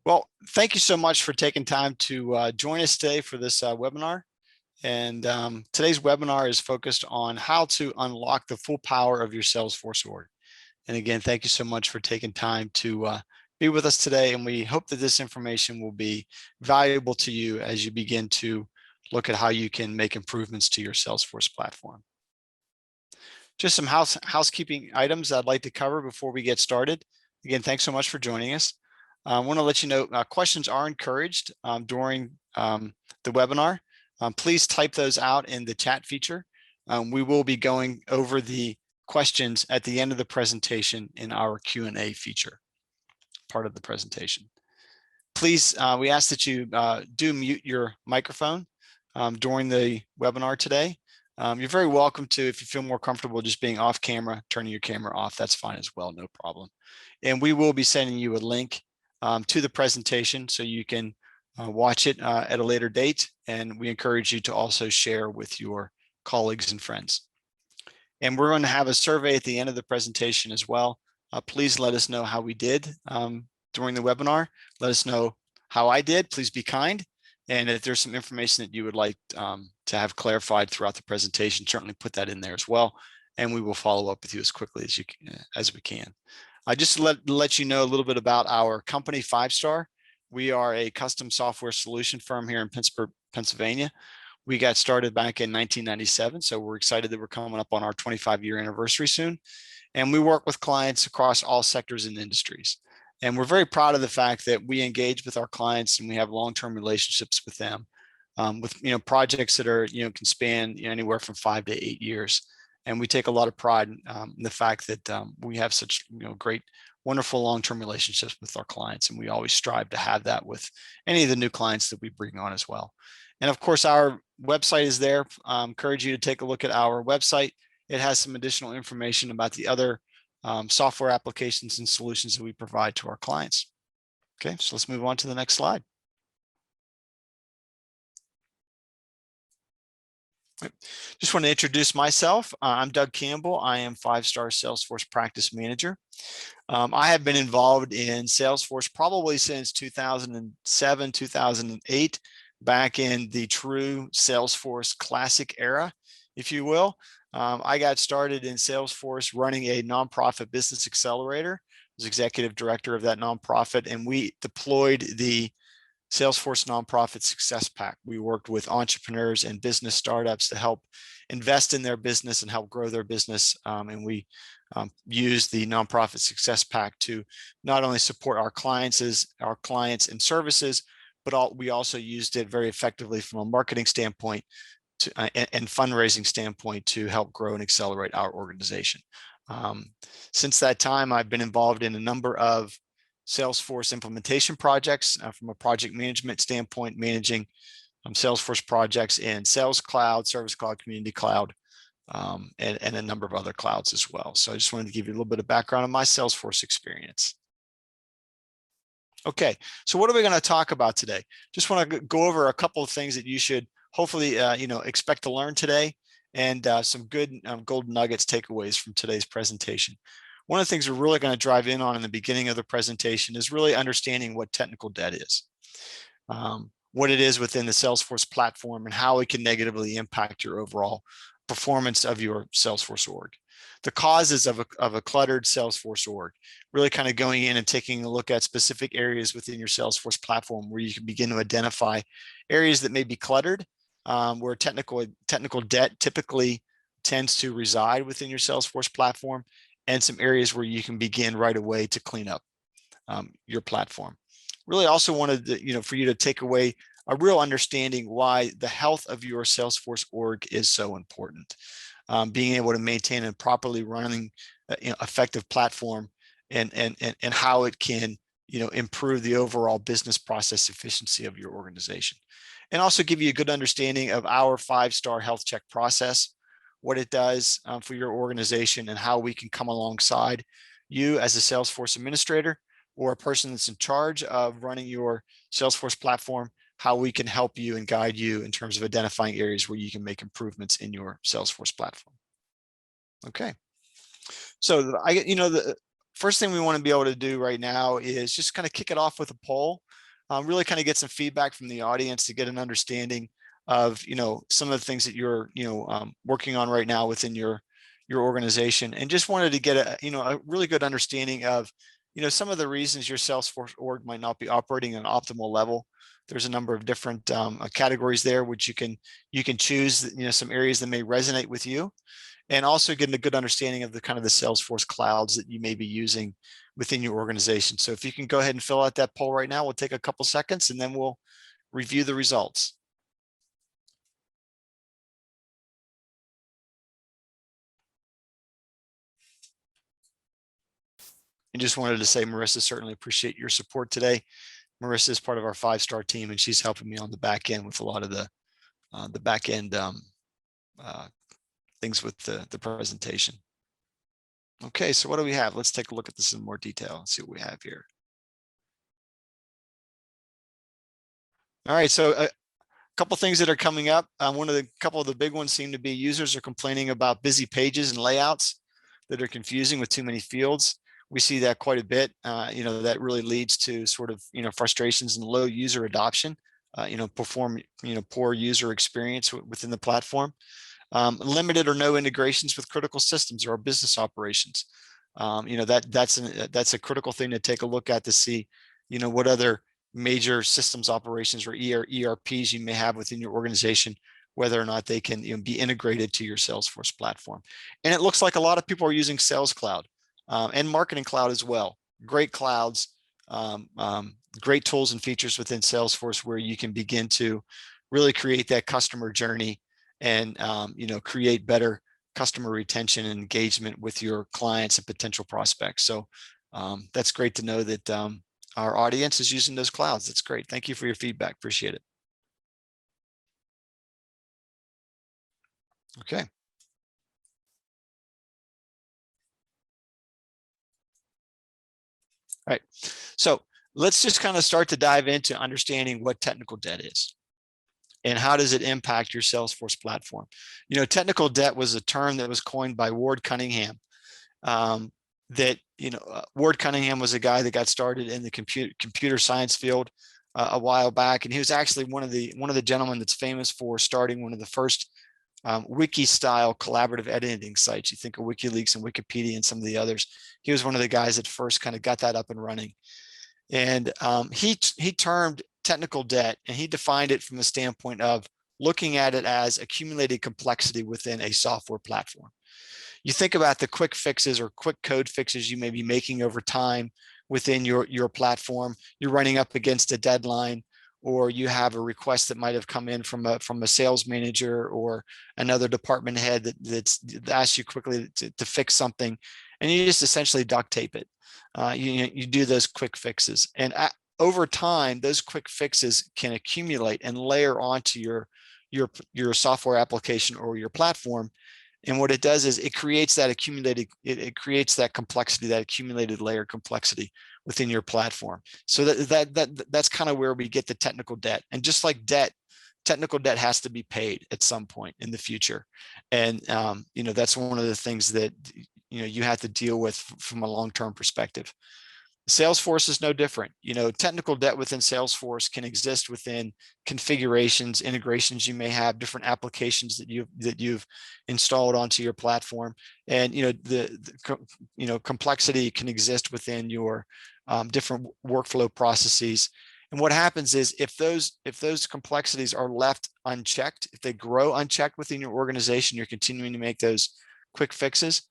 Well, thank you so much for taking time to join us today for this webinar. And today's webinar is focused on how to unlock the full power of your Salesforce org. And again, thank you so much for taking time to be with us today. And we hope that this information will be valuable to you as you begin to look at how you can make improvements to your Salesforce platform. Just some housekeeping items I'd like to cover before we get started. Again, thanks so much for joining us. I want to let you know questions are encouraged during the webinar. Please type those out in the chat feature. We will be going over the questions at the end of the presentation in our Q&A feature, part of the presentation. Please, we ask that you do mute your microphone during the webinar today. You're very welcome to, if you feel more comfortable just being off camera, turning your camera off, that's fine as well, no problem. And we will be sending you a link to the presentation so you can watch it at a later date, and we encourage you to also share with your colleagues and friends. And we're going to have a survey at the end of the presentation as well. Please let us know how we did during the webinar. Let us know how I did. Please be kind. And if there's some information that you would like to have clarified throughout the presentation, certainly put that in there as well. And we will follow up with you as quickly as we can. Just to let you know a little bit about our company, 5-Star. We are a custom software solution firm here in Pittsburgh, Pennsylvania. We got started back in 1997, so we're excited that we're coming up on our 25-year anniversary soon. And we work with clients across all sectors and industries. And we're very proud of the fact that we engage with our clients and we have long-term relationships with them, with projects that are can span anywhere from 5 to 8 years. And we take a lot of pride in the fact that we have such great, wonderful long-term relationships with our clients, and we always strive to have that with any of the new clients that we bring on as well. And of course, our website is there. I encourage you to take a look at our website. It has some additional information about the other software applications and solutions that we provide to our clients. Okay, so let's move on to the next slide. Just want to introduce myself. I'm Doug Campbell. I am 5-Star Salesforce Practice Manager. I have been involved in Salesforce probably since 2007, 2008, back in the true Salesforce Classic era, if you will. I got started in Salesforce running a nonprofit business accelerator. I was executive director of that nonprofit, and we deployed the Salesforce Nonprofit Success Pack. We worked with entrepreneurs and business startups to help invest in their business and help grow their business. And we used the Nonprofit Success Pack to not only support our clients and services, but we also used it very effectively from a marketing standpoint and fundraising standpoint to help grow and accelerate our organization. Since that time, I've been involved in a number of Salesforce implementation projects from a project management standpoint, managing Salesforce projects in Sales Cloud, Service Cloud, Community Cloud, and a number of other clouds as well. So I just wanted to give you a little bit of background on my Salesforce experience. Okay, so what are we going to talk about today? Just want to go over a couple of things that you should hopefully expect to learn today, and some good golden nuggets takeaways from today's presentation. One of the things we're really going to drive in on in the beginning of the presentation is really understanding what technical debt is, what it is within the Salesforce platform, and how it can negatively impact your overall performance of your Salesforce org. The causes of a cluttered Salesforce org, really kind of going in and taking a look at specific areas within your Salesforce platform where you can begin to identify areas that may be cluttered, where technical debt typically tends to reside within your Salesforce platform, and some areas where you can begin right away to clean up your platform. Really also wanted for you to take away a real understanding why the health of your Salesforce org is so important. Being able to maintain and properly running effective platform and how it can improve the overall business process efficiency of your organization. And also give you a good understanding of our 5-Star Health Check process, what it does for your organization, and how we can come alongside you as a Salesforce administrator or a person that's in charge of running your Salesforce platform, how we can help you and guide you in terms of identifying areas where you can make improvements in your Salesforce platform. Okay, so first thing we want to be able to do right now is just kind of kick it off with a poll, really kind of get some feedback from the audience to get an understanding of, some of the things that you're, working on right now within your organization, and just wanted to get a really good understanding of, some of the reasons your Salesforce org might not be operating at an optimal level. There's a number of different categories there, which you can choose, some areas that may resonate with you, and also getting a good understanding of the kind of the Salesforce clouds that you may be using within your organization. So if you can go ahead and fill out that poll right now, we'll take a couple seconds and then we'll review the results. And just wanted to say, Marissa, certainly appreciate your support today. Marissa is part of our 5-star team, and she's helping me on the back end with a lot of the back end things with the presentation. Okay, so what do we have? Let's take a look at this in more detail and see what we have here. All right, so a couple things that are coming up. Couple of the big ones seem to be users are complaining about busy pages and layouts that are confusing with too many fields. We see that quite a bit. That really leads to sort of, frustrations and low user adoption, poor user experience within the platform. Limited or no integrations with critical systems or business operations. That's a critical thing to take a look at to see, what other major systems operations or ERPs you may have within your organization, whether or not they can be integrated to your Salesforce platform. And it looks like a lot of people are using Sales Cloud and Marketing Cloud as well. Great clouds, great tools and features within Salesforce where you can begin to really create that customer journey and create better customer retention and engagement with your clients and potential prospects. So that's great to know that our audience is using those clouds. That's great. Thank you for your feedback. Appreciate it. Okay. All right. So let's just kind of start to dive into understanding what technical debt is and how does it impact your Salesforce platform. Technical debt was a term that was coined by Ward Cunningham. Ward Cunningham was a guy that got started in the computer science field a while back, and he was actually one of the gentlemen that's famous for starting one of the first wiki style collaborative editing sites. You think of WikiLeaks and Wikipedia and some of the others. He was one of the guys that first kind of got that up and running. And he termed technical debt, and he defined it from the standpoint of looking at it as accumulated complexity within a software platform. You think about the quick fixes or quick code fixes you may be making over time within your platform. You're running up against a deadline, or you have a request that might have come in from a sales manager or another department head that asks you quickly to fix something, and you just essentially duct tape it. You do those quick fixes, and over time, those quick fixes can accumulate and layer onto your software application or your platform. And what it does is it creates that it creates that complexity, that accumulated layer complexity within your platform. So that's kind of where we get the technical debt. And just like debt, technical debt has to be paid at some point in the future. And that's one of the things that you have to deal with from a long-term perspective. Salesforce is no different. Technical debt within Salesforce can exist within configurations, integrations you may have, different applications that you've installed onto your platform, and the complexity can exist within your different workflow processes. And what happens is if those complexities are left unchecked, if they grow unchecked within your organization, you're continuing to make those quick fixes.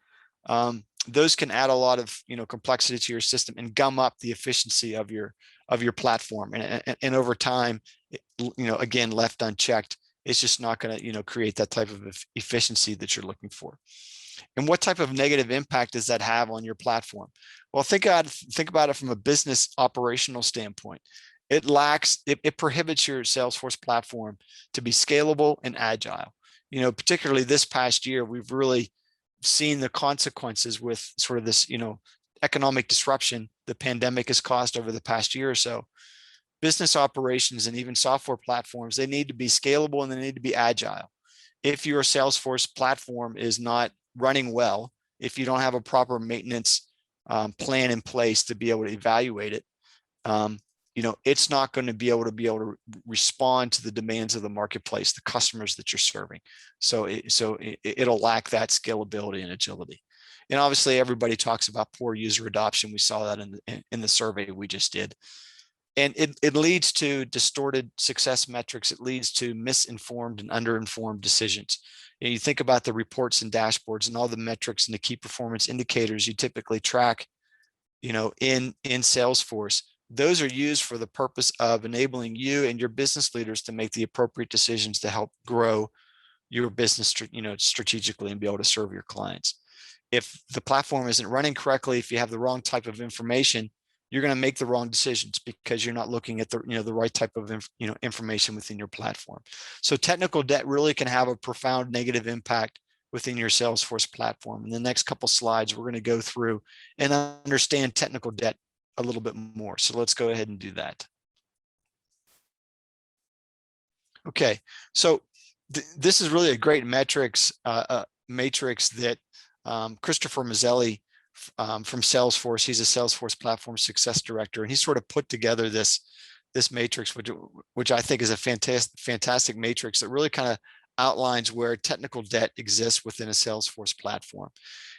Those can add a lot of complexity to your system and gum up the efficiency of your platform. And over time, again, left unchecked, it's just not going to create that type of efficiency that you're looking for. And what type of negative impact does that have on your platform? Well, think about it from a business operational standpoint. It prohibits your Salesforce platform to be scalable and agile. Particularly this past year, we've really seen the consequences with sort of this, economic disruption the pandemic has caused over the past year or so. Business operations and even software platforms, they need to be scalable and they need to be agile. If your Salesforce platform is not running well, if you don't have a proper maintenance plan in place to be able to evaluate it, it's not going to be able to respond to the demands of the marketplace, the customers that you're serving. So it'll lack that scalability and agility. And obviously, everybody talks about poor user adoption. We saw that in the survey we just did. And it leads to distorted success metrics. It leads to misinformed and underinformed decisions. You think about the reports and dashboards and all the metrics and the key performance indicators you typically track, in Salesforce. Those are used for the purpose of enabling you and your business leaders to make the appropriate decisions to help grow your business, strategically and be able to serve your clients. If the platform isn't running correctly, if you have the wrong type of information, you're going to make the wrong decisions because you're not looking at the right type of information within your platform. So technical debt really can have a profound negative impact within your Salesforce platform. In the next couple slides, we're going to go through and understand technical debt a little bit more. So let's go ahead and do that. Okay, so this is really a great matrix that Christopher Mazzelli from Salesforce. He's a Salesforce Platform Success Director, and he sort of put together this matrix, which I think is a fantastic matrix that really kind of outlines where technical debt exists within a Salesforce platform.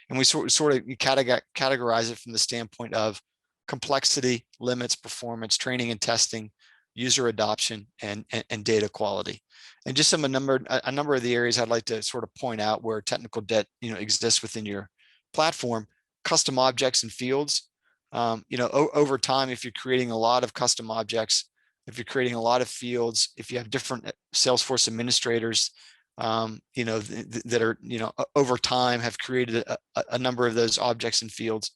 And we sort of categorize it from the standpoint of complexity, limits, performance, training and testing, user adoption, and data quality. And just a number of the areas I'd like to sort of point out where technical debt exists within your platform. Custom objects and fields. Over time, if you're creating a lot of custom objects, if you're creating a lot of fields, if you have different Salesforce administrators, that are, over time have created a number of those objects and fields,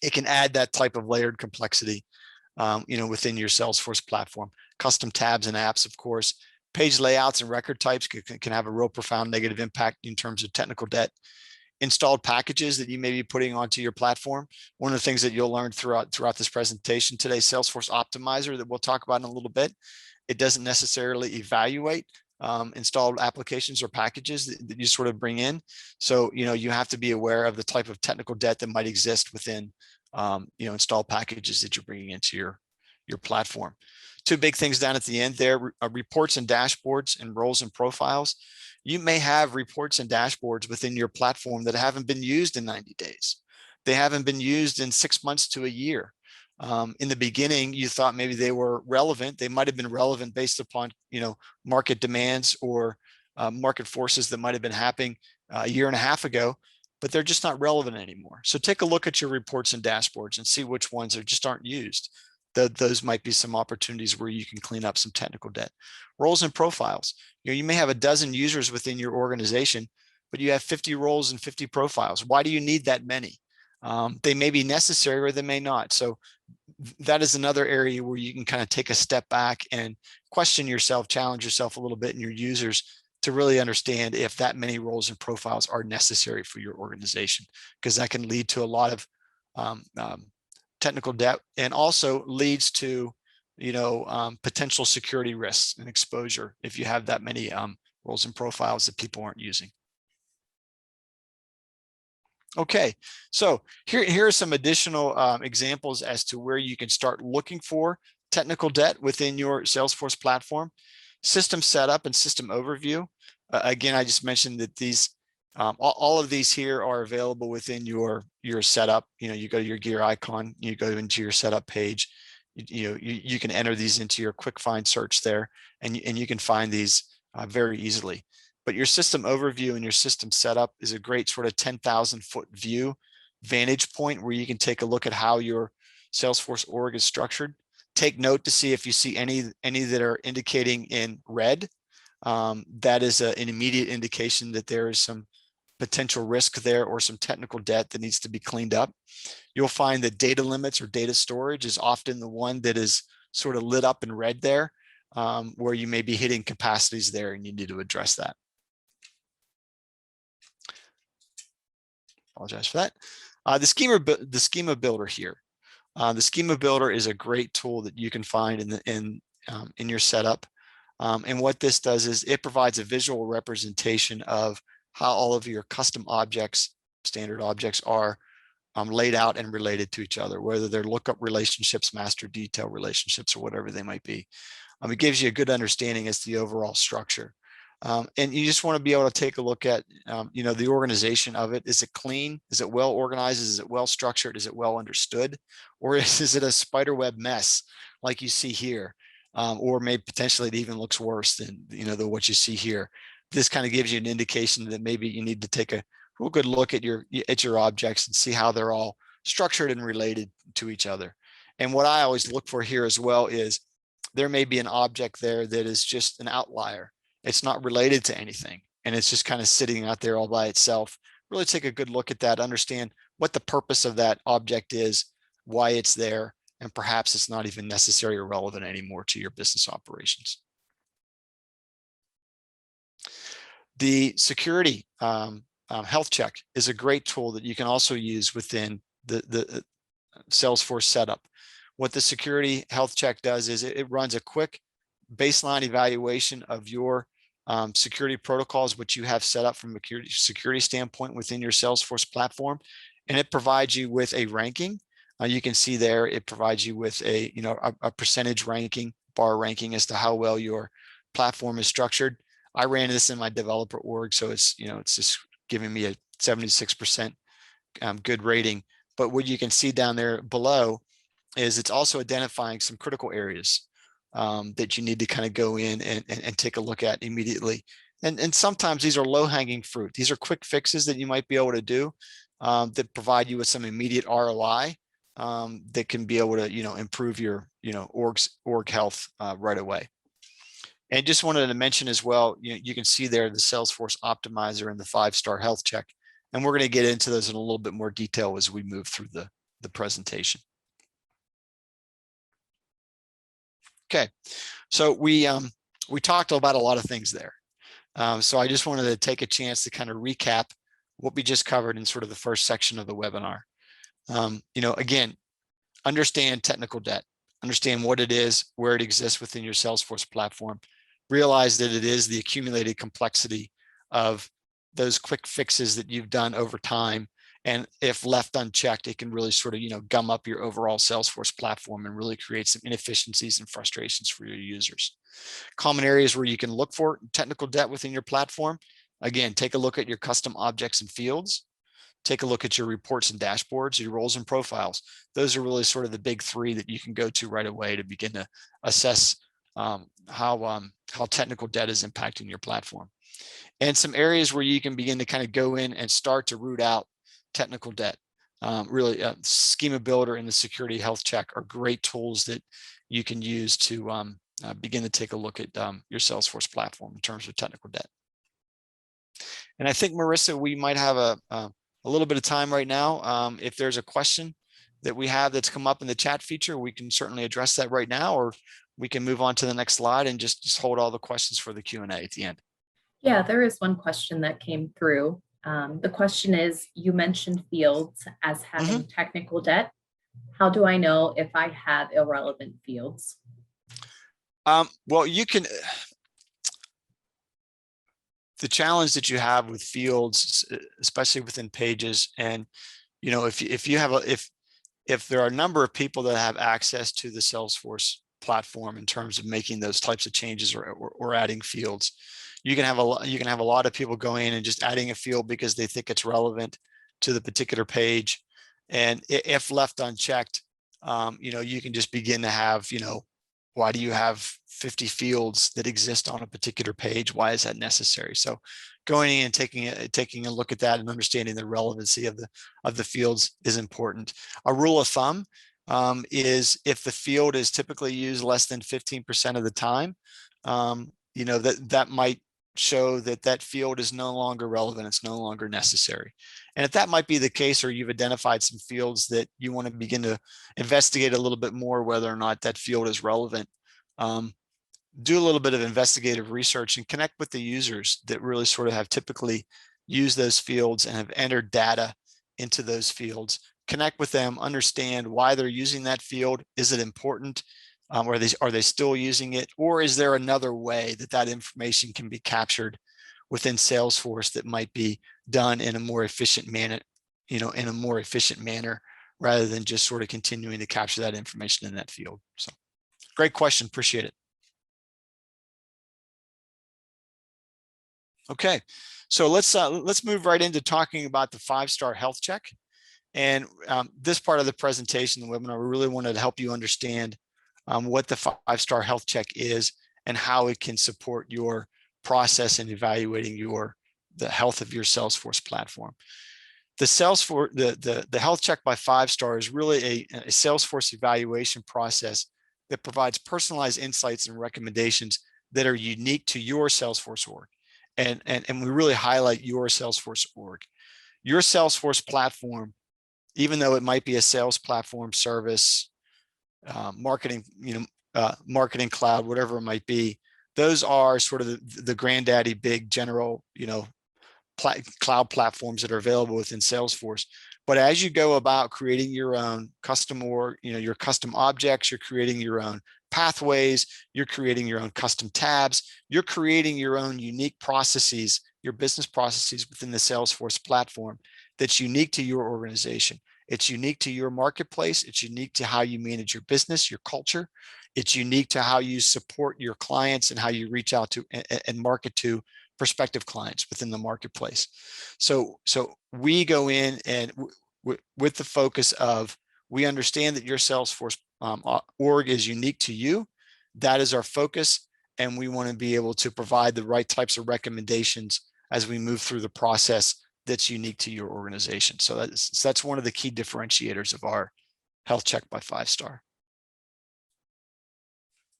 it can add that type of layered complexity, within your Salesforce platform. Custom tabs and apps, of course. Page layouts and record types can have a real profound negative impact in terms of technical debt. Installed packages that you may be putting onto your platform. One of the things that you'll learn throughout this presentation today, Salesforce Optimizer, that we'll talk about in a little bit, it doesn't necessarily evaluate installed applications or packages that you sort of bring in. So, you have to be aware of the type of technical debt that might exist within, installed packages that you're bringing into your platform. Two big things down at the end there, reports and dashboards and roles and profiles. You may have reports and dashboards within your platform that haven't been used in 90 days. They haven't been used in 6 months to a year. In the beginning, you thought maybe they were relevant. They might have been relevant based upon, market demands or market forces that might have been happening a year and a half ago, but they're just not relevant anymore. So take a look at your reports and dashboards and see which ones just aren't used. Those might be some opportunities where you can clean up some technical debt. Roles and profiles. You may have a dozen users within your organization, but you have 50 roles and 50 profiles. Why do you need that many? They may be necessary or they may not. So that is another area where you can kind of take a step back and question yourself, challenge yourself a little bit and your users to really understand if that many roles and profiles are necessary for your organization, because that can lead to a lot of technical debt and also leads to, potential security risks and exposure if you have that many roles and profiles that people aren't using. Okay, so here are some additional examples as to where you can start looking for technical debt within your Salesforce platform. System setup and system overview. Again, I just mentioned that these all of these here are available within your setup. You go to your gear icon, you go into your setup page. You can enter these into your quick find search there, and you can find these very easily. But your system overview and your system setup is a great sort of 10,000 foot view vantage point where you can take a look at how your Salesforce org is structured. Take note to see if you see any that are indicating in red. That is an immediate indication that there is some potential risk there or some technical debt that needs to be cleaned up. You'll find that data limits or data storage is often the one that is sort of lit up in red there, where you may be hitting capacities there and you need to address that. Apologize for that. The schema builder here. The schema builder is a great tool that you can find in your setup. And what this does is it provides a visual representation of how all of your custom objects, standard objects, are laid out and related to each other, whether they're lookup relationships, master detail relationships, or whatever they might be. It gives you a good understanding as to the overall structure. And you just want to be able to take a look at, the organization of it. Is it clean? Is it well organized? Is it well structured? Is it well understood? Or is it a spiderweb mess like you see here? Or maybe potentially it even looks worse than, what you see here. This kind of gives you an indication that maybe you need to take a real good look at your objects and see how they're all structured and related to each other. And what I always look for here as well is there may be an object there that is just an outlier. It's not related to anything, and it's just kind of sitting out there all by itself. Really take a good look at that, understand what the purpose of that object is, why it's there, and perhaps it's not even necessary or relevant anymore to your business operations. The security health check is a great tool that you can also use within the Salesforce setup. What the security health check does is it runs a quick baseline evaluation of your security protocols, which you have set up from a security standpoint within your Salesforce platform, and it provides you with a ranking. You can see there it provides you with a percentage ranking, bar ranking as to how well your platform is structured. I ran this in my developer org, so it's just giving me a 76% good rating. But what you can see down there below is it's also identifying some critical areas that you need to kind of go in and take a look at immediately. And sometimes these are low-hanging fruit. These are quick fixes that you might be able to do that provide you with some immediate ROI that can be able to improve your org health right away. And just wanted to mention as well, you can see there the Salesforce Optimizer and the 5-star health check. And we're going to get into those in a little bit more detail as we move through the presentation. Okay, so we talked about a lot of things there. So I just wanted to take a chance to kind of recap what we just covered in sort of the first section of the webinar. Again, understand technical debt, understand what it is, where it exists within your Salesforce platform. Realize that it is the accumulated complexity of those quick fixes that you've done over time. And if left unchecked, it can really sort of, gum up your overall Salesforce platform and really create some inefficiencies and frustrations for your users. Common areas where you can look for technical debt within your platform. Again, take a look at your custom objects and fields. Take a look at your reports and dashboards, your roles and profiles. Those are really sort of the big three that you can go to right away to begin to assess how technical debt is impacting your platform. And some areas where you can begin to kind of go in and start to root out technical debt. Really, Schema Builder and the Security Health Check are great tools that you can use to begin to take a look at your Salesforce platform in terms of technical debt. And I think, Marissa, we might have a little bit of time right now. If there's a question that we have that's come up in the chat feature, we can certainly address that right now, or we can move on to the next slide and just hold all the questions for the Q&A at the end. Yeah, there is one question that came through. The question is, you mentioned fields as having technical debt. How do I know if I have irrelevant fields? Well, you can. The challenge that you have with fields, especially within pages, and if there are a number of people that have access to the Salesforce platform in terms of making those types of changes or adding fields, you can have a lot of people going in and just adding a field because they think it's relevant to the particular page, and if left unchecked, you can just begin to have, why do you have 50 fields that exist on a particular page? Why is that necessary? So going in and taking a look at that and understanding the relevancy of the fields is important. A rule of thumb is if the field is typically used less than 15% of the time, that might show that field is no longer relevant, it's no longer necessary. And if that might be the case, or you've identified some fields that you want to begin to investigate a little bit more whether or not that field is relevant, do a little bit of investigative research and connect with the users that really sort of have typically used those fields and have entered data into those fields. Connect with them, understand why they're using that field. Is it important? Are they still using it? Or is there another way that information can be captured within Salesforce that might be done in a more efficient in a more efficient manner, rather than just sort of continuing to capture that information in that field. So great question. Appreciate it. Okay, so let's move right into talking about the 5-star health check. And this part of the presentation, the webinar, we really wanted to help you understand what the 5-star health check is and how it can support your process in evaluating the health of your Salesforce platform. The Salesforce, the health check by 5-star is really a Salesforce evaluation process that provides personalized insights and recommendations that are unique to your Salesforce org. And we really highlight your Salesforce org. Your Salesforce platform, even though it might be a sales platform, service, marketing, marketing cloud, whatever it might be, those are sort of the granddaddy big general, cloud platforms that are available within Salesforce. But as you go about creating your own custom org, your custom objects, you're creating your own pathways, you're creating your own custom tabs, you're creating your own unique processes, your business processes within the Salesforce platform that's unique to your organization. It's unique to your marketplace. It's unique to how you manage your business, your culture. It's unique to how you support your clients and how you reach out to and market to prospective clients within the marketplace. So we go in and with the focus of, we understand that your Salesforce org is unique to you. That is our focus. And we want to be able to provide the right types of recommendations as we move through the process that's unique to your organization. So that's one of the key differentiators of our health check by 5-star.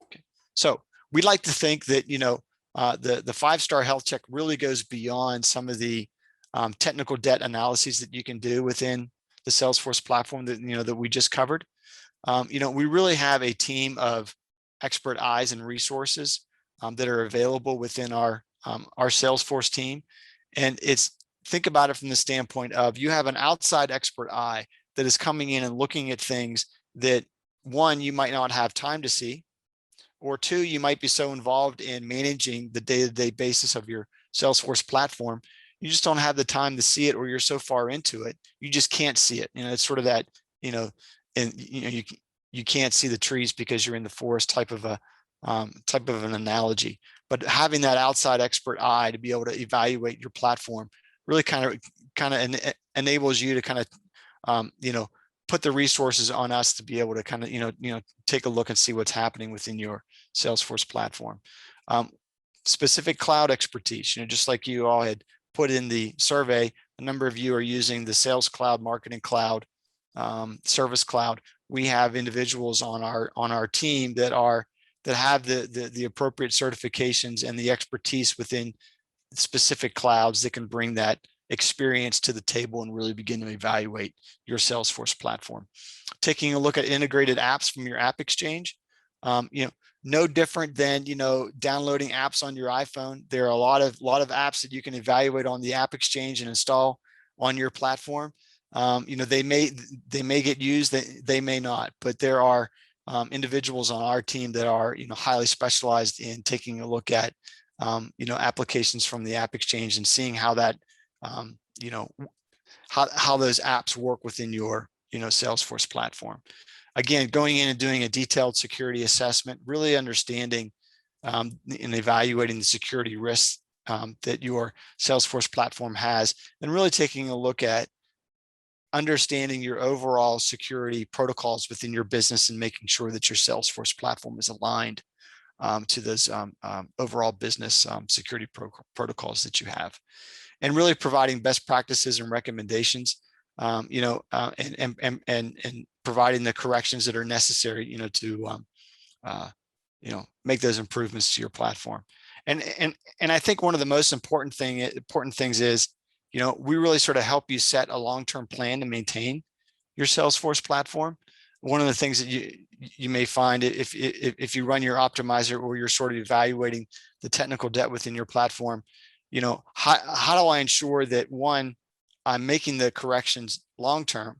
Okay. So we'd like to think that, the 5-star health check really goes beyond some of the technical debt analyses that you can do within the Salesforce platform that we just covered. We really have a team of expert eyes and resources that are available within our Salesforce team. And think about it from the standpoint of, you have an outside expert eye that is coming in and looking at things that, one, you might not have time to see, or two, you might be so involved in managing the day-to-day basis of your Salesforce platform, you just don't have the time to see it, or you're so far into it, you just can't see it. It's sort of that, and you can't see the trees because you're in the forest type of an analogy. But having that outside expert eye to be able to evaluate your platform really kind of enables you to kind of put the resources on us to be able to kind of take a look and see what's happening within your Salesforce platform. Specific cloud expertise, just like you all had put in the survey, a number of you are using the Sales Cloud, Marketing Cloud, Service Cloud. We have individuals on our team that have the appropriate certifications and the expertise within specific clouds that can bring that experience to the table and really begin to evaluate your Salesforce platform. Taking a look at integrated apps from your App Exchange, no different than downloading apps on your iPhone. There are a lot of apps that you can evaluate on the App Exchange and install on your platform. They may get used, they may not, but there are individuals on our team that are highly specialized in taking a look at applications from the App Exchange and seeing how that how those apps work within your Salesforce platform. Again, going in and doing a detailed security assessment, really understanding and evaluating the security risks that your Salesforce platform has, and really taking a look at understanding your overall security protocols within your business and making sure that your Salesforce platform is aligned to those overall business security protocols that you have, and really providing best practices and recommendations, and providing the corrections that are necessary, to make those improvements to your platform. And I think one of the most important things is, we really sort of help you set a long-term plan to maintain your Salesforce platform. One of the things that you may find if you run your optimizer, or you're sort of evaluating the technical debt within your platform, how do I ensure that, one, I'm making the corrections long-term,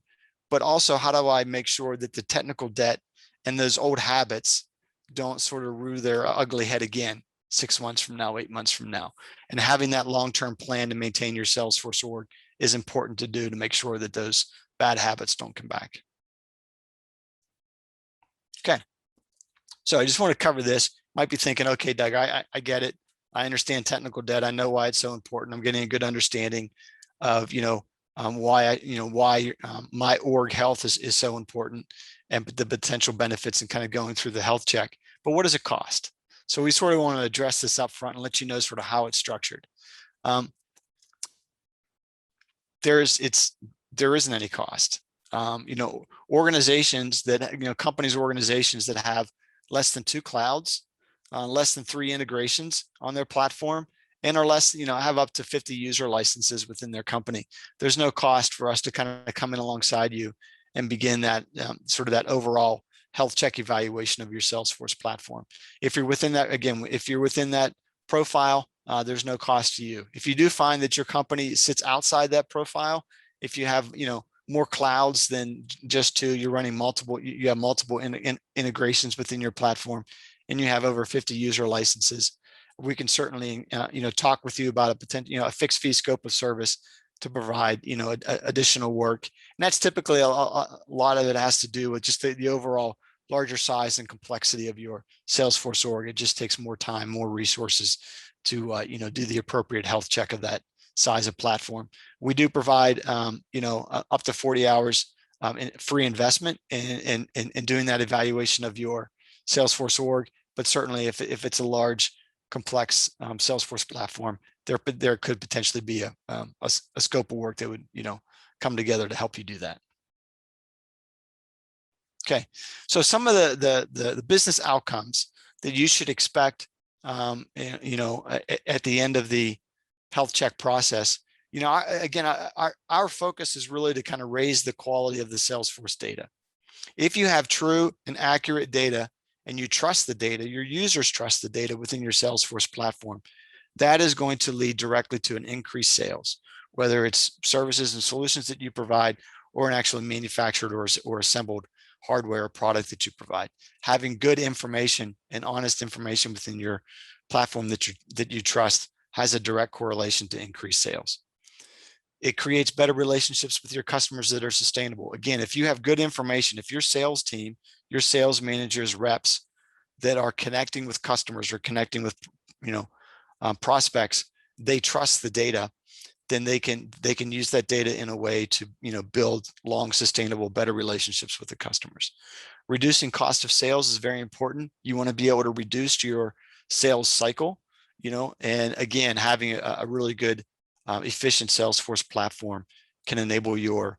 but also how do I make sure that the technical debt and those old habits don't sort of rear their ugly head again 6 months from now, 8 months from now. And having that long-term plan to maintain your Salesforce org is important to do to make sure that those bad habits don't come back. Okay. So I just want to cover this. Might be thinking, okay, Doug, I get it. I understand technical debt. I know why it's so important. I'm getting a good understanding of, why my org health is so important, and the potential benefits, and kind of going through the health check. But what does it cost? So we sort of want to address this up front and let you know sort of how it's structured. There isn't any cost. Organizations that, companies, organizations that have less than 2 clouds, less than 3 integrations on their platform, and are less, have up to 50 user licenses within their company. There's no cost for us to kind of come in alongside you and begin that sort of that overall health check evaluation of your Salesforce platform. If you're within that, again, if you're within that profile, there's no cost to you. If you do find that your company sits outside that profile, if you have, more clouds than just 2, you're running multiple, you have multiple integrations within your platform, and you have over 50 user licenses, we can certainly, talk with you about a potential, a fixed fee scope of service to provide, additional work. And that's typically a lot of it has to do with just the overall larger size and complexity of your Salesforce org. It just takes more time, more resources to, do the appropriate health check of that size of platform. We do provide, up to 40 hours in free investment in doing that evaluation of your Salesforce org. But certainly if it's a large, complex Salesforce platform, there could potentially be a scope of work that would, come together to help you do that. Okay, so some of the business outcomes that you should expect, at the end of the health check process. Our focus is really to kind of raise the quality of the Salesforce data. If you have true and accurate data, and you trust the data, your users trust the data within your Salesforce platform, that is going to lead directly to an increased sales, whether it's services and solutions that you provide, or an actually manufactured or assembled hardware or product that you provide. Having good information and honest information within your platform that you trust has a direct correlation to increased sales. It creates better relationships with your customers that are sustainable. Again, if you have good information, if your sales team, your sales managers, reps that are connecting with customers or connecting with, prospects, they trust the data, then they can use that data in a way to, build long, sustainable, better relationships with the customers. Reducing cost of sales is very important. You want to be able to reduce your sales cycle, and again, having a really good, efficient Salesforce platform can enable your,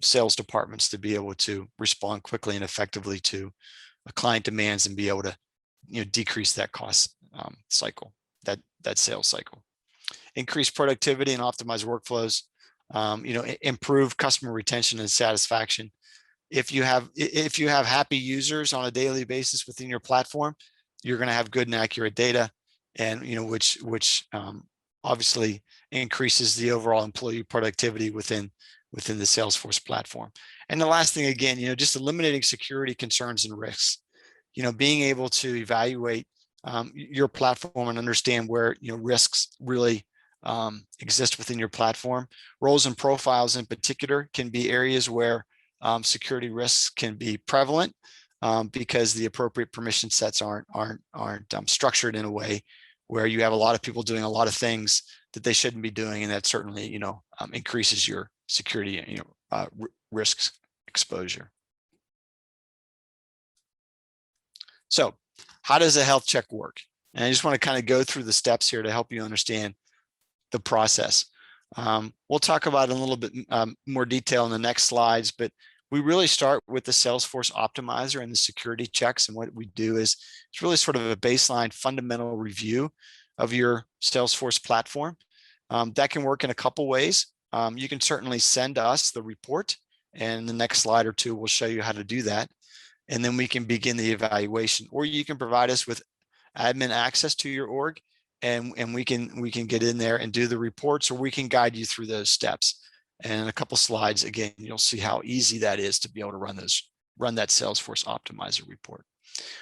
sales departments to be able to respond quickly and effectively to client demands, and be able to, decrease that cost cycle, that sales cycle. Increase productivity and optimize workflows, improve customer retention and satisfaction. If you have happy users on a daily basis within your platform, you're going to have good and accurate data, and which obviously increases the overall employee productivity within the Salesforce platform. And the last thing, again, just eliminating security concerns and risks. Being able to evaluate your platform and understand where risks really exist within your platform. Roles and profiles in particular can be areas where security risks can be prevalent, because the appropriate permission sets aren't structured in a way where you have a lot of people doing a lot of things that they shouldn't be doing, and that certainly increases your security risks exposure. So how does a health check work? And I just want to kind of go through the steps here to help you understand the process. We'll talk about it in a little bit more detail in the next slides, but we really start with the Salesforce Optimizer and the security checks. And what we do is it's really sort of a baseline fundamental review of your Salesforce platform. That can work in a couple ways. You can certainly send us the report, and the next slide or two will show you how to do that. And then we can begin the evaluation, or you can provide us with admin access to your org, and we can get in there and do the reports, or we can guide you through those steps. And in a couple slides, again, you'll see how easy that is to be able to run that Salesforce Optimizer report.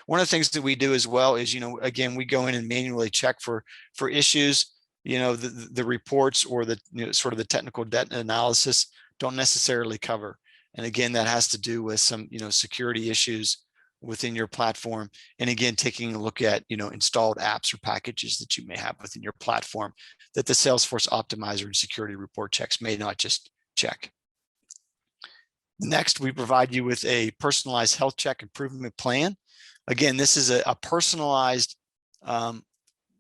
One of the things that we do as well is, again, we go in and manually check for issues, the reports or the sort of the technical debt analysis don't necessarily cover. And again, that has to do with some security issues within your platform. And again, taking a look at installed apps or packages that you may have within your platform that the Salesforce Optimizer and security report checks may not just check. Next, we provide you with a personalized health check improvement plan. Again, this is a personalized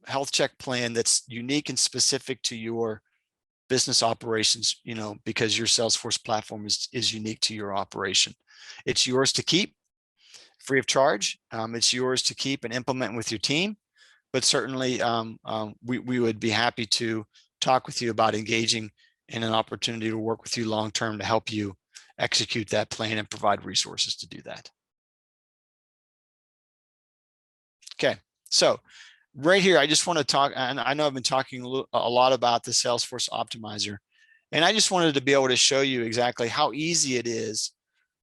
health check plan that's unique and specific to your business operations, because your Salesforce platform is unique to your operation. It's yours to keep free of charge. It's yours to keep and implement with your team, but certainly we would be happy to talk with you about engaging in an opportunity to work with you long-term to help you execute that plan and provide resources to do that. Okay, so right here, I just want to talk, and I know I've been talking a lot about the Salesforce Optimizer, and I just wanted to be able to show you exactly how easy it is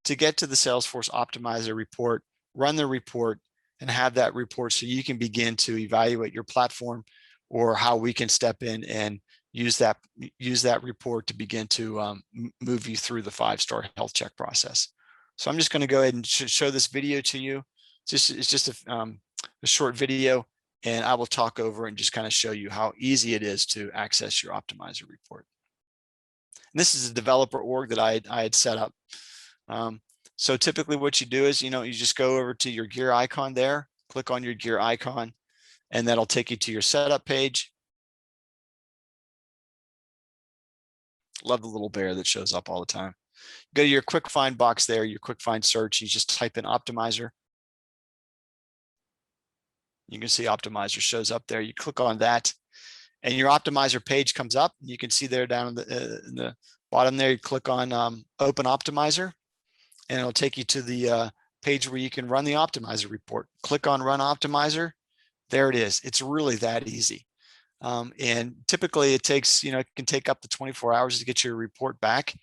to get to the Salesforce Optimizer report, run the report, and have that report so you can begin to evaluate your platform, or how we can step in and use that report to begin to move you through the 5-star health check process. So I'm just going to go ahead and show this video to you. It's just a short video, and I will talk over and just kind of show you how easy it is to access your Optimizer report. And this is a developer org that I had set up. So typically what you do is, you just go over to your gear icon there, click on your gear icon, and that'll take you to your setup page. Love the little bear that shows up all the time. Go to your quick find box there, your quick find search, you just type in Optimizer. You can see Optimizer shows up there. You click on that, and your Optimizer page comes up. You can see there down in the bottom there, you click on Open Optimizer, and it'll take you to the page where you can run the Optimizer report. Click on Run Optimizer. There it is. It's really that easy. And typically it takes, it can take up to 24 hours to get your report back.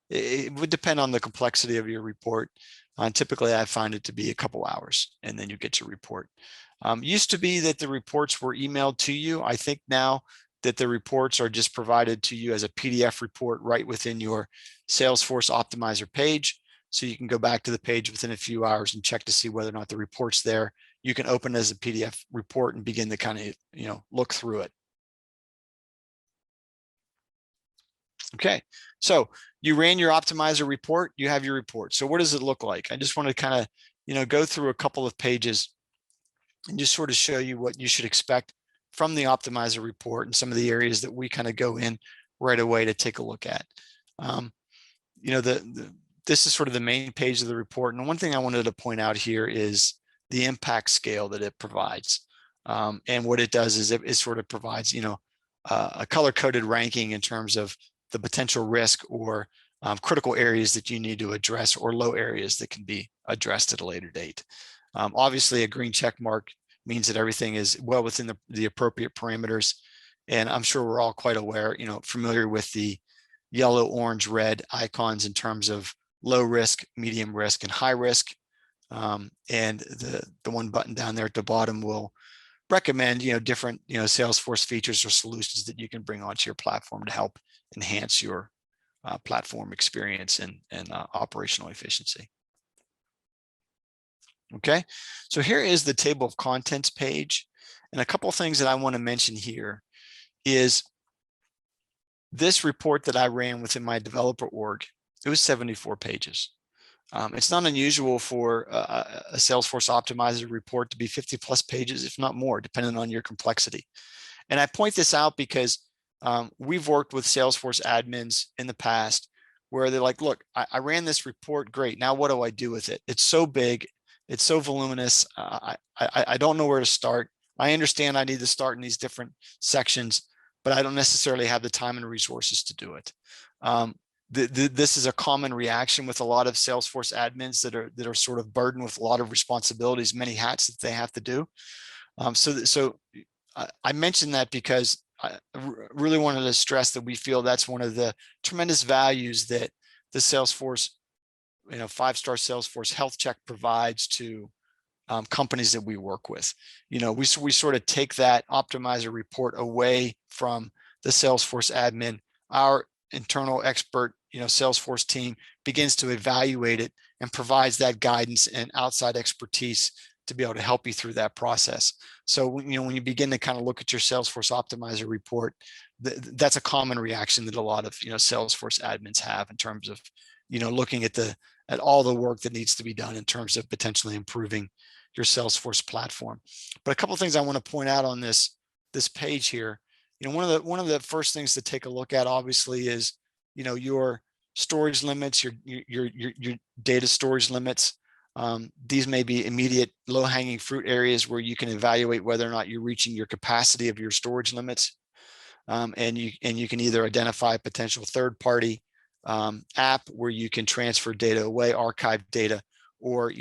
It would depend on the complexity of your report. Typically I find it to be a couple hours, and then you get your report. Used to be that the reports were emailed to you. I think now that the reports are just provided to you as a PDF report right within your Salesforce Optimizer page. So you can go back to the page within a few hours and check to see whether or not the report's there. You can open it as a PDF report and begin to kind of, look through it. Okay, so you ran your Optimizer report, you have your report. So what does it look like? I just want to kind of, go through a couple of pages and just sort of show you what you should expect from the Optimizer report and some of the areas that we kind of go in right away to take a look at. This is sort of the main page of the report. And one thing I wanted to point out here is the impact scale that it provides. And what it does is it sort of provides, a color-coded ranking in terms of the potential risk or critical areas that you need to address, or low areas that can be addressed at a later date. Obviously, a green check mark means that everything is well within the appropriate parameters. And I'm sure we're all quite aware, familiar with the yellow, orange, red icons in terms of low risk, medium risk, and high risk. And the one button down there at the bottom will recommend, different, Salesforce features or solutions that you can bring onto your platform to help enhance your platform experience and operational efficiency. Okay, so here is the table of contents page. And a couple of things that I want to mention here is this report that I ran within my developer org. It was 74 pages. It's not unusual for a Salesforce Optimizer report to be 50+ pages, if not more, depending on your complexity. And I point this out because we've worked with Salesforce admins in the past where they're like, look, I ran this report, great. Now what do I do with it? It's so big, it's so voluminous. I don't know where to start. I understand I need to start in these different sections, but I don't necessarily have the time and resources to do it. This is a common reaction with a lot of Salesforce admins that are sort of burdened with a lot of responsibilities, many hats that they have to do. So I mentioned that because I really wanted to stress that we feel that's one of the tremendous values that the Salesforce, 5-star Salesforce Health Check provides to companies that we work with. We sort of take that optimizer report away from the Salesforce admin. Our internal expert, Salesforce team begins to evaluate it and provides that guidance and outside expertise to be able to help you through that process. So, when you begin to kind of look at your Salesforce Optimizer report, that's a common reaction that a lot of, Salesforce admins have in terms of, looking at all the work that needs to be done in terms of potentially improving your Salesforce platform. But a couple of things I want to point out on this page here. One of the first things to take a look at, obviously, is your storage limits, your data storage limits. These may be immediate low-hanging fruit areas where you can evaluate whether or not you're reaching your capacity of your storage limits. And you can either identify a potential third-party app where you can transfer data away, archive data, or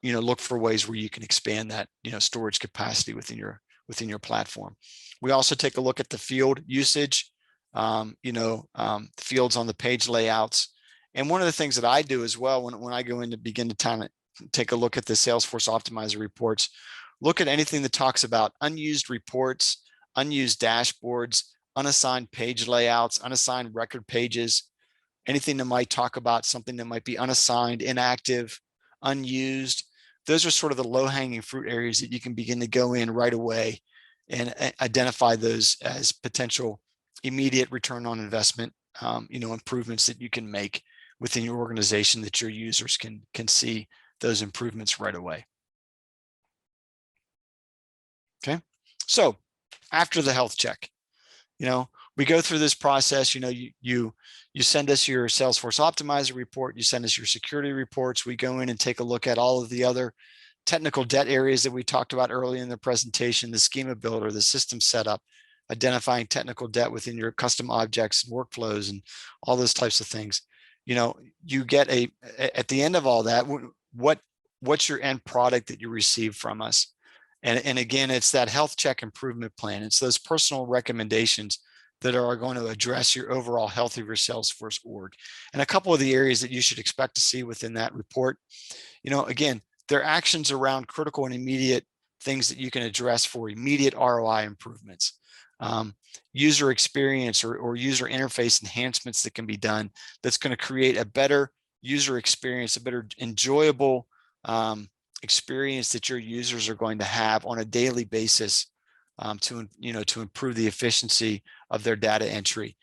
look for ways where you can expand that storage capacity within your platform. We also take a look at the field usage, fields on the page layouts. And one of the things that I do as well when I go in to begin to take a look at the Salesforce Optimizer reports, look at anything that talks about unused reports, unused dashboards, unassigned page layouts, unassigned record pages, anything that might talk about something that might be unassigned, inactive, unused. Those are sort of the low-hanging fruit areas that you can begin to go in right away and identify those as potential immediate return on investment, improvements that you can make within your organization that your users can see those improvements right away. Okay, so after the health check, we go through this process. You send us your Salesforce Optimizer report, you send us your security reports. We go in and take a look at all of the other technical debt areas that we talked about early in the presentation, the schema builder, the system setup, identifying technical debt within your custom objects and workflows and all those types of things. You get at the end of all that, what's your end product that you receive from us? And again, it's that health check improvement plan. It's those personal recommendations that are going to address your overall health of your Salesforce org. And a couple of the areas that you should expect to see within that report, again, they're actions around critical and immediate things that you can address for immediate ROI improvements. User experience or user interface enhancements that can be done that's going to create a better user experience, a better enjoyable experience that your users are going to have on a daily basis to improve the efficiency of their data entry.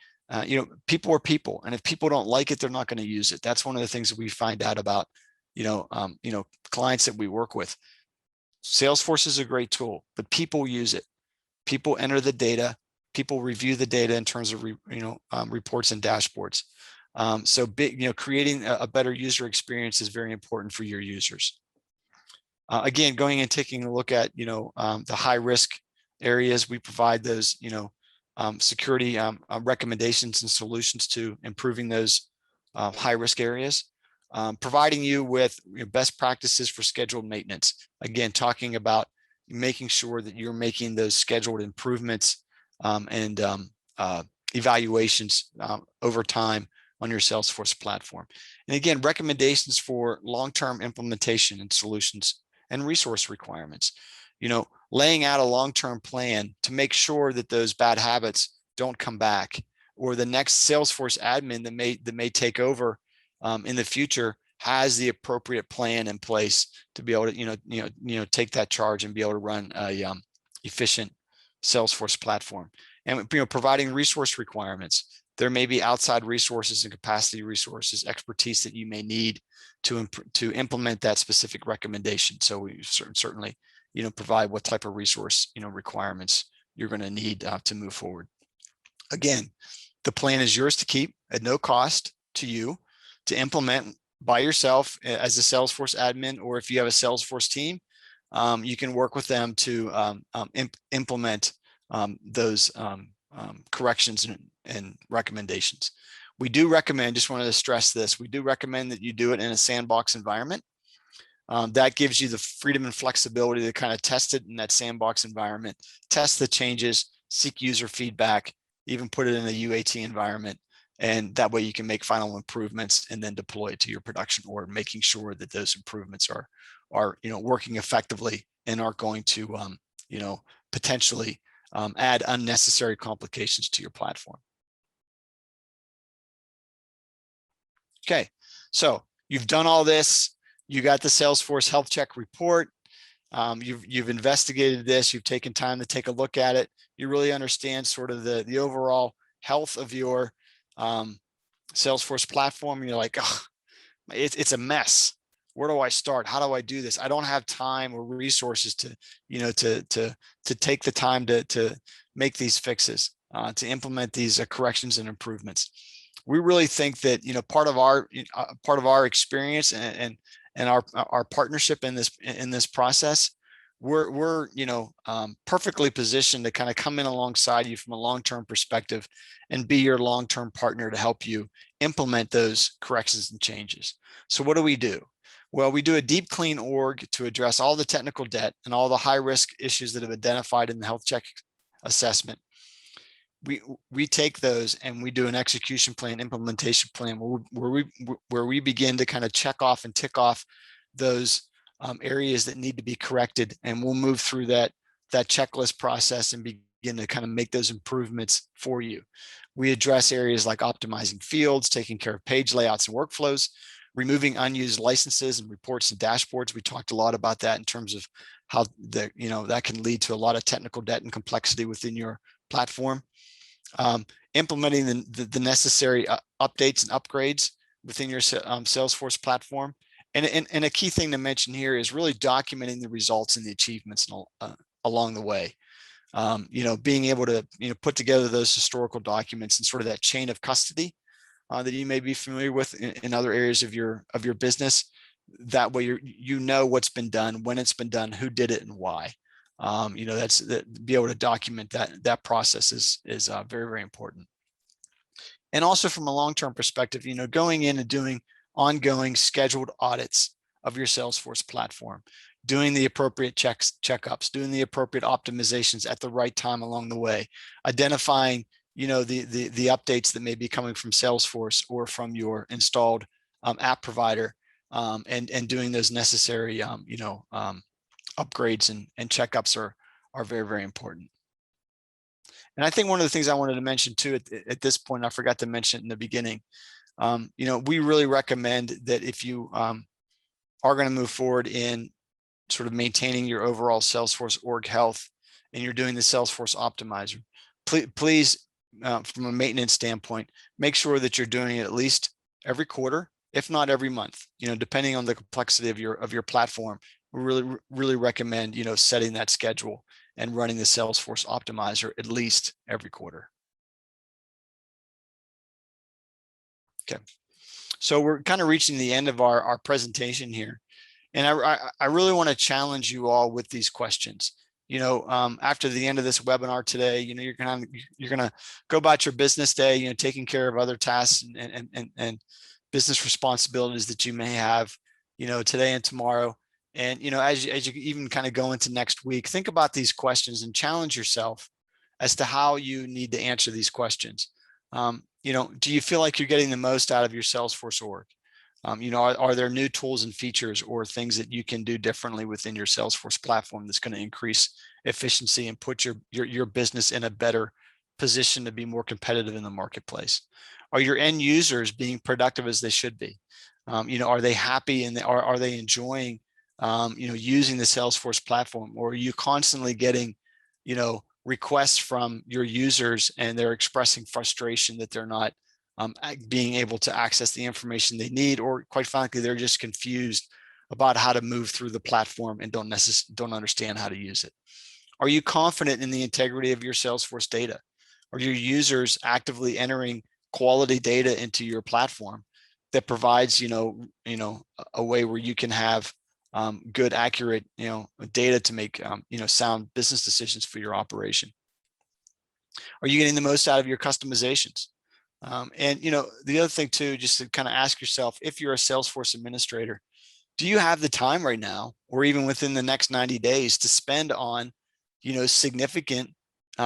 People are people, and if people don't like it, they're not going to use it. That's one of the things that we find out about clients that we work with. Salesforce is a great tool, but people use it. People enter the data. People review the data in terms of reports and dashboards. So creating a better user experience is very important for your users. Again, going and taking a look at the high risk areas, we provide those security recommendations and solutions to improving those high risk areas. Providing you with best practices for scheduled maintenance. Again, talking about making sure that you're making those scheduled improvements and evaluations over time on your Salesforce platform. And again, recommendations for long-term implementation and solutions and resource requirements. Laying out a long-term plan to make sure that those bad habits don't come back, or the next Salesforce admin that may take over in the future has the appropriate plan in place to be able to take that charge and be able to run a efficient Salesforce platform. And providing resource requirements. There may be outside resources and capacity resources, expertise that you may need to implement that specific recommendation. So we certainly provide what type of resource requirements you're going to need to move forward. Again, the plan is yours to keep at no cost to you, to implement by yourself as a Salesforce admin, or if you have a Salesforce team, you can work with them to implement those corrections and recommendations. We do recommend, just wanted to stress this, we do recommend that you do it in a sandbox environment. That gives you the freedom and flexibility to kind of test it in that sandbox environment, test the changes, seek user feedback, even put it in a UAT environment. And that way you can make final improvements and then deploy it to your production org, making sure that those improvements are working effectively and aren't going to potentially add unnecessary complications to your platform. Okay, so you've done all this. You got the Salesforce Health Check report. You've investigated this. You've taken time to take a look at it. You really understand sort of the overall health of your Salesforce platform. And you're like, oh, it's a mess. Where do I start? How do I do this? I don't have time or resources to take the time to make these fixes, to implement these corrections and improvements. We really think that part of our experience and our partnership in this process, we're perfectly positioned to kind of come in alongside you from a long-term perspective and be your long-term partner to help you implement those corrections and changes. So what do? Well, we do a deep clean org to address all the technical debt and all the high-risk issues that have identified in the health check assessment. We take those and we do an execution plan, implementation plan, where we begin to kind of check off and tick off those areas that need to be corrected, and we'll move through that checklist process and begin to kind of make those improvements for you. We address areas like optimizing fields, taking care of page layouts and workflows, removing unused licenses and reports and dashboards. We talked a lot about that in terms of how that can lead to a lot of technical debt and complexity within your platform. Implementing the necessary updates and upgrades within your Salesforce platform. And a key thing to mention here is really documenting the results and the achievements along the way. Being able to put together those historical documents and sort of that chain of custody that you may be familiar with in other areas of your business. That way you know what's been done, when it's been done, who did it, and why. Be able to document that process is very, very important. And also from a long-term perspective, going in and doing ongoing scheduled audits of your Salesforce platform, doing the appropriate checkups, doing the appropriate optimizations at the right time along the way, identifying the updates that may be coming from Salesforce or from your installed app provider, and doing those necessary upgrades and checkups are very, very important. And I think one of the things I wanted to mention too at this point, I forgot to mention in the beginning, we really recommend that if you are going to move forward in sort of maintaining your overall Salesforce org health and you're doing the Salesforce Optimizer, please from a maintenance standpoint, make sure that you're doing it at least every quarter, if not every month, depending on the complexity of your platform. We really recommend, setting that schedule and running the Salesforce Optimizer at least every quarter. Okay, so we're kind of reaching the end of our presentation here. And I really want to challenge you all with these questions. After the end of this webinar today, you're gonna go about your business day, taking care of other tasks and business responsibilities that you may have, today and tomorrow. And as you even kind of go into next week, think about these questions and challenge yourself as to how you need to answer these questions. Do you feel like you're getting the most out of your Salesforce org? Are there new tools and features or things that you can do differently within your Salesforce platform that's going to increase efficiency and put your business in a better position to be more competitive in the marketplace? Are your end users being productive as they should be? Are they happy and are they enjoying using the Salesforce platform? Or are you constantly getting requests from your users and they're expressing frustration that they're not being able to access the information they need, or quite frankly, they're just confused about how to move through the platform and don't understand how to use it? Are you confident in the integrity of your Salesforce data? Are your users actively entering quality data into your platform that provides a way where you can have good, accurate data to make sound business decisions for your operation? Are you getting the most out of your customizations? And the other thing too, just to kind of ask yourself, if you're a Salesforce administrator, do you have the time right now, or even within the next 90 days, to spend on significant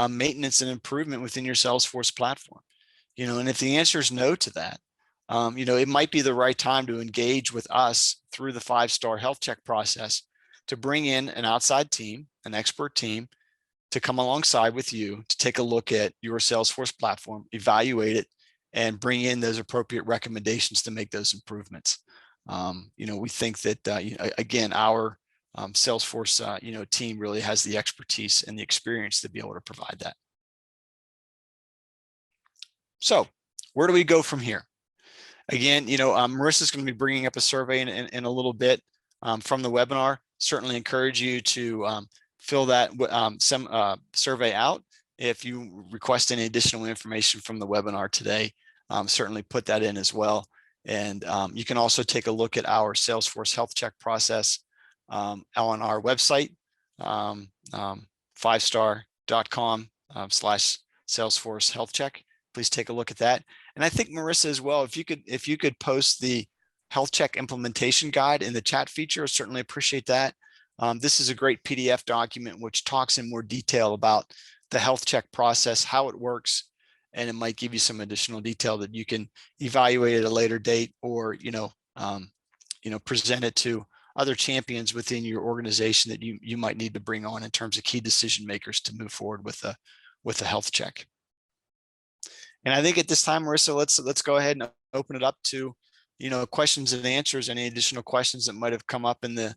maintenance and improvement within your Salesforce platform? And if the answer is no to that, it might be the right time to engage with us through the 5-star health check process to bring in an outside team, an expert team, to come alongside with you to take a look at your Salesforce platform, evaluate it, and bring in those appropriate recommendations to make those improvements. We think that, again, our Salesforce, team really has the expertise and the experience to be able to provide that. So where do we go from here? Again, Marissa's going to be bringing up a survey in a little bit from the webinar. Certainly encourage you to fill that survey out. If you request any additional information from the webinar today, certainly put that in as well. And you can also take a look at our Salesforce Health Check process on our website, 5star.com/Salesforce Health Check. Please take a look at that. And I think Marissa as well, if you could post the health check implementation guide in the chat feature, I certainly appreciate that. This is a great PDF document which talks in more detail about the health check process, how it works, and it might give you some additional detail that you can evaluate at a later date, or present it to other champions within your organization that you might need to bring on in terms of key decision makers to move forward with a health check. And I think at this time, Marissa, let's go ahead and open it up to questions and answers. Any additional questions that might have come up in the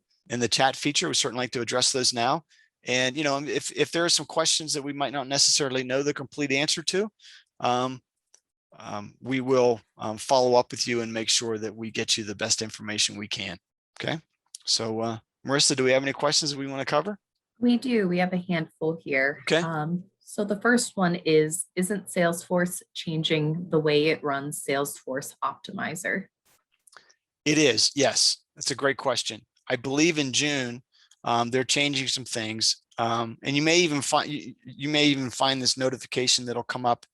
chat feature, we certainly like to address those now. And if there are some questions that we might not necessarily know the complete answer to, we will follow up with you and make sure that we get you the best information we can. Okay. So Marissa, do we have any questions that we want to cover? We do. We have a handful here. Okay. So the first one is, isn't Salesforce changing the way it runs Salesforce Optimizer? It is, yes. That's a great question. I believe in June, they're changing some things. And you may even find this notification that'll come up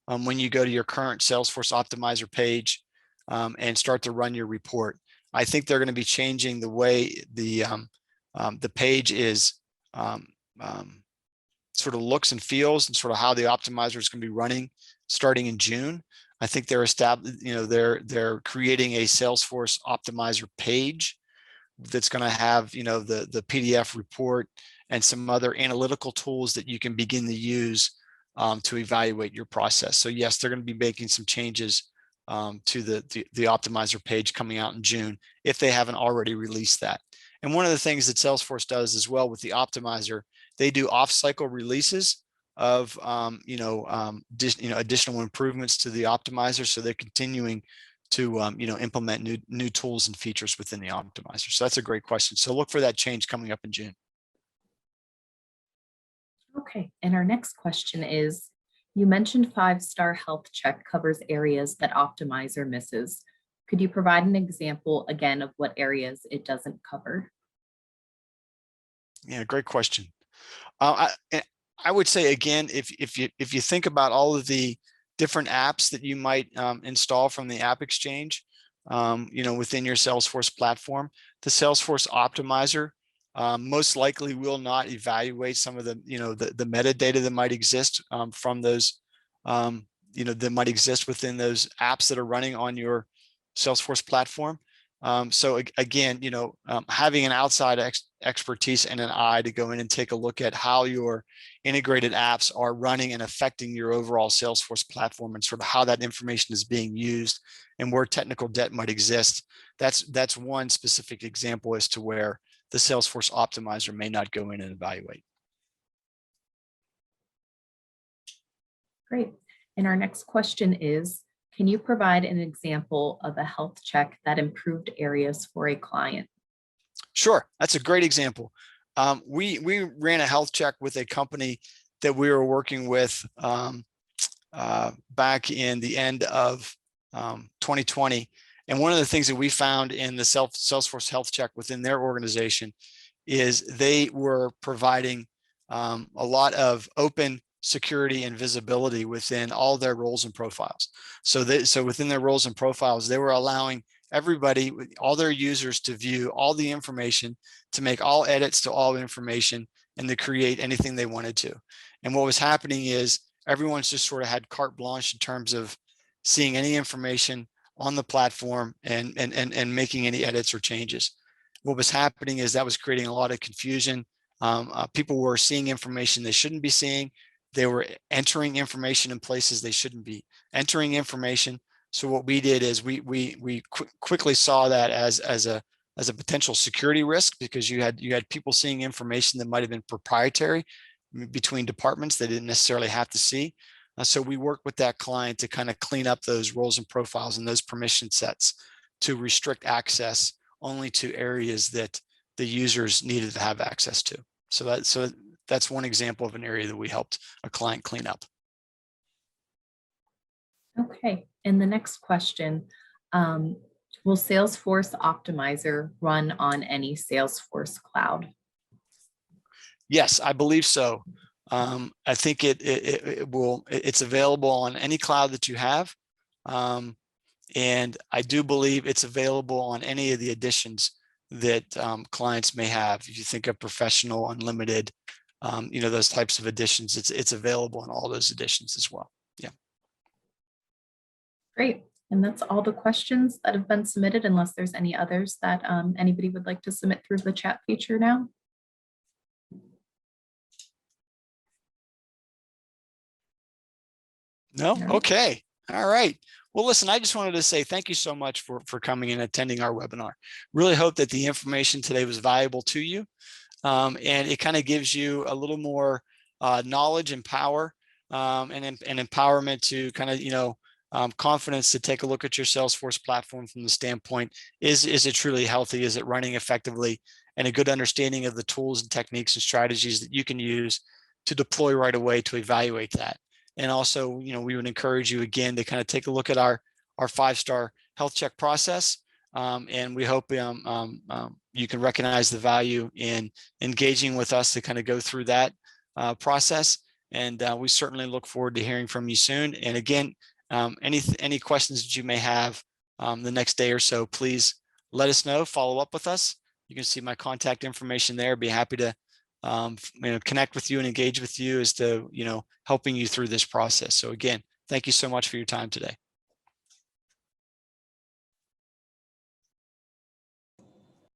when you go to your current Salesforce Optimizer page and start to run your report. I think they're going to be changing the way the page is sort of looks and feels, and sort of how the optimizer is going to be running starting in June. I think they're they're creating a Salesforce Optimizer page that's going to have the PDF report and some other analytical tools that you can begin to use to evaluate your process. So yes, they're going to be making some changes to the Optimizer page coming out in June, if they haven't already released that. And one of the things that Salesforce does as well with the Optimizer, they do off-cycle releases of additional improvements to the Optimizer. So they're continuing to implement new tools and features within the Optimizer. So that's a great question. So look for that change coming up in June. Okay, and our next question is, you mentioned 5-star health check covers areas that Optimizer misses. Could you provide an example again of what areas it doesn't cover? Yeah, great question. I would say, again, if you think about all of the different apps that you might install from the App Exchange, within your Salesforce platform, the Salesforce Optimizer most likely will not evaluate some of the metadata that might exist from those that might exist within those apps that are running on your Salesforce platform. So again, having an outside expertise and an eye to go in and take a look at how your integrated apps are running and affecting your overall Salesforce platform, and sort of how that information is being used and where technical debt might exist. That's one specific example as to where the Salesforce Optimizer may not go in and evaluate. Great. And our next question is, can you provide an example of a health check that improved areas for a client? Sure, that's a great example. We ran a health check with a company that we were working with back in the end of 2020. And one of the things that we found in the Salesforce Health Check within their organization is they were providing a lot of open security and visibility within all their roles and profiles. So within their roles and profiles, they were allowing everybody, all their users, to view all the information, to make all edits to all information, and to create anything they wanted to. And what was happening is everyone's just sort of had carte blanche in terms of seeing any information on the platform and making any edits or changes. What was happening is that was creating a lot of confusion. People were seeing information they shouldn't be seeing. They were entering information in places they shouldn't be entering information. So what we did is we quickly saw that as a potential security risk, because you had people seeing information that might have been proprietary between departments they didn't necessarily have to see. So we worked with that client to kind of clean up those roles and profiles and those permission sets to restrict access only to areas that the users needed to have access to. So that's one example of an area that we helped a client clean up. Okay, and the next question, will Salesforce Optimizer run on any Salesforce cloud? Yes, I believe so. I think it's available on any cloud that you have. And I do believe it's available on any of the editions that clients may have. If you think of professional, unlimited, those types of editions, it's available in all those editions as well. Yeah. Great. And that's all the questions that have been submitted, unless there's any others that anybody would like to submit through the chat feature now. No? Okay. All right. Well, listen, I just wanted to say thank you so much for coming and attending our webinar. Really hope that the information today was valuable to you. And it kind of gives you a little more knowledge and power and empowerment to kind of, confidence to take a look at your Salesforce platform from the standpoint, is it truly healthy? Is it running effectively? And a good understanding of the tools and techniques and strategies that you can use to deploy right away to evaluate that. And also, we would encourage you again to kind of take a look at our 5-star health check process. And we hope you can recognize the value in engaging with us to kind of go through that process. And we certainly look forward to hearing from you soon. And again, any questions that you may have the next day or so, please let us know, follow up with us. You can see my contact information there. Be happy to connect with you and engage with you as to, helping you through this process. So again, thank you so much for your time today.